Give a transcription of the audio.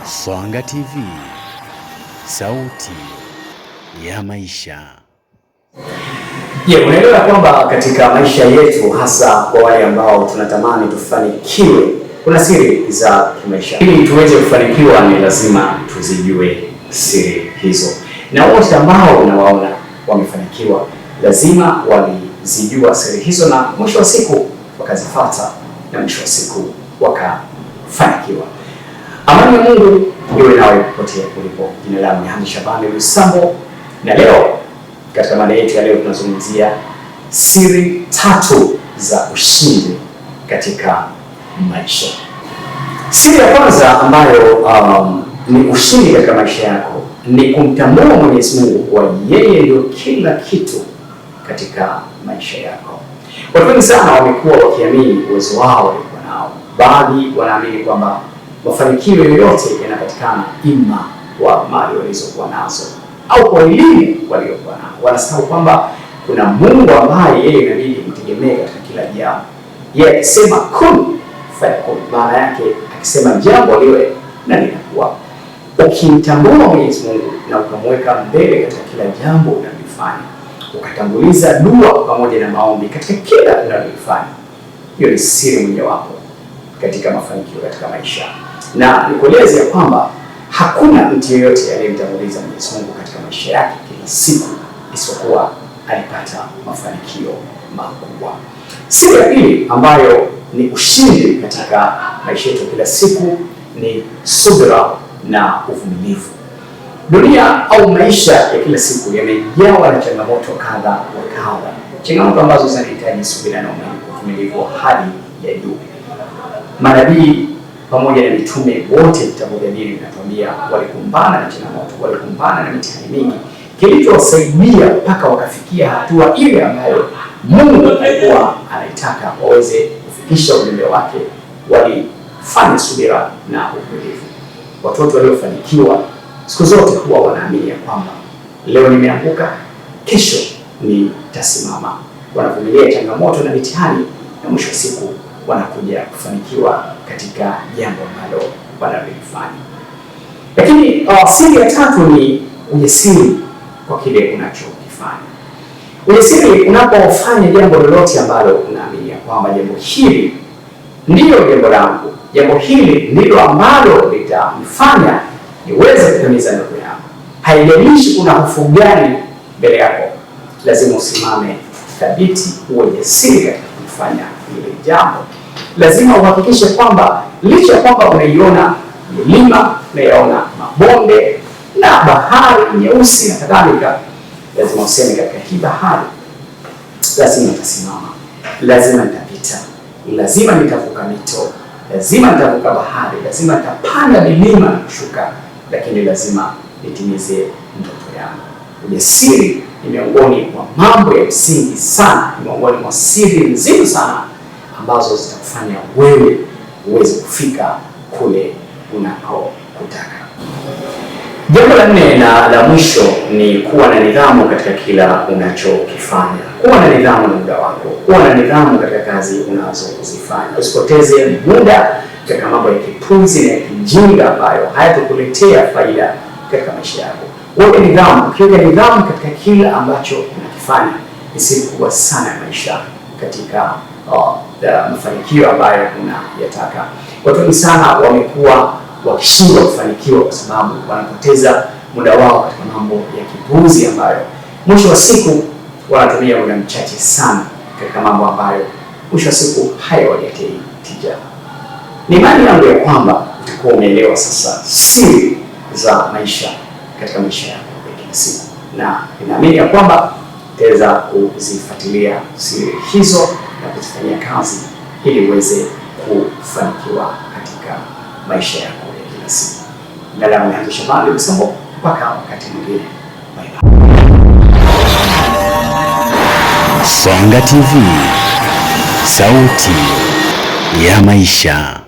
Swanga TV, sauti ya maisha. Unaelewa kwamba katika maisha yetu, hasa kwa wale ambao tunatamani tufanikiwe, kuna siri za kimaisha. Ili tuweze kufanikiwa, ni lazima tuzijue siri hizo, na wote ambao unawaona wamefanikiwa lazima walizijua siri hizo, na mwisho wa siku wakazifuata, na mwisho wa siku wakafanikiwa. Amani ya Mungu iwe nawe popote ulipo. Jina langu ni Hamdi Shabani Lusambo, na leo katika mada yetu ya leo tunazungumzia siri 3 za ushindi katika maisha. Siri ya kwanza ambayo ni ushindi katika maisha yako ni kumtambua Mwenyezi Mungu kuwa yeye ndio kila kitu katika maisha yako. Watu wengi sana wamekuwa wakiamini uwezo wao walikuwa nao. Baadhi wanaamini kwamba mafanikio yoyote yanapatikana ima kwa mali walizokuwa nazo au kwa elimu waliokuwa nayo. Wanasahau kwamba kuna Mungu ambaye yeye inabidi mtegemee katika kila jambo. Yeye akisema kun fayakun, maana yake akisema jambo liwe na linakuwa. Ukimtambua Mwenyezi Mungu na ukamweka mbele katika kila jambo unalofanya, ukatanguliza dua pamoja na maombi katika kila unalofanya, hiyo ni siri mojawapo katika mafanikio katika maisha. Na nikueleze ya kwamba hakuna mtu yeyote aliyemtanguliza Mwenyezi Mungu katika maisha yake kila siku isipokuwa alipata mafanikio makubwa. Siri ya pili ambayo ni ushindi katika maisha yetu kila siku ni subira na uvumilivu. Dunia au maisha ya kila siku yamejawa na changamoto kadha wa kadha, changamoto ambazo zinahitaji subira na uvumilivu wa hali ya juu. Manabii pamoja na mitume wote, vitabu vya dini vinatuambia walikumbana na changamoto, walikumbana na mitihani mingi, kilichowasaidia mpaka wakafikia hatua ile ambayo Mungu alikuwa anaitaka waweze kufikisha ujumbe wake. Walifanya subira na uvumilivu. Watoto waliofanikiwa siku zote huwa wanaamini ya kwamba leo nimeanguka, kesho nitasimama. Wanavumilia changamoto na mitihani, na mwisho wa siku wanakuja kufanikiwa katika jambo ambalo wanalifanya. Lakini siri ya 3 ni ujasiri kwa kile unachokifanya. Ujasiri unapofanya jambo lolote ambalo unaamini kwamba jambo hili ndilo jambo langu, jambo hili ndilo ambalo litanifanya niweze kutimiza ndoto yangu. Haijalishi kuna hofu gani mbele yako, lazima usimame thabiti, uwe jasiri katika kufanya ile jambo. Lazima uhakikishe kwamba licha ya kwamba unaiona milima, unaiona mabonde na bahari nyeusi na kadhalika, lazima useme katika hii bahari lazima nitasimama, lazima nitapita, lazima nitavuka mito, lazima nitavuka bahari, lazima nitapanda milima na kushuka, lakini lazima nitimize ndoto yangu. Ujasiri ni miongoni mwa mambo ya msingi sana, ni miongoni mwa siri nzito sana ambazo zitakufanya wewe uweze kufika kule unakotaka. Jambo la 4 na la mwisho ni kuwa na nidhamu katika kila unachokifanya. Kuwa na nidhamu na muda wako, kuwa na nidhamu katika kazi unazozifanya. Usipoteze muda katika mambo ya kipuzi na ya kijinga ambayo hayatakuletea faida katika maisha yako. Uwe nidhamu. Ukiweka nidhamu katika kila ambacho unakifanya, ni siri kubwa sana ya maisha katika mafanikio ambayo unayataka. Watu wengi sana wamekuwa wakishindwa kufanikiwa kwa sababu wanapoteza muda wao katika mambo ya kipuzi ambayo mwisho wa siku wanatumia muda mchache sana katika mambo ambayo mwisho wa siku hayawaletei tija. Ni imani yangu ya kwamba utakuwa umeelewa sasa siri za maisha katika maisha yako ya kila siku, na ninaamini ya kwamba utaweza kuzifuatilia siri hizo na kuzifanyia kazi ili uweze kufanikiwa katika maisha yako ya kila siku. Jina langu ni Hamdi Shabani Lusambo, mpaka wakati mwingine. Bye bye. Swanga TV, sauti ya maisha.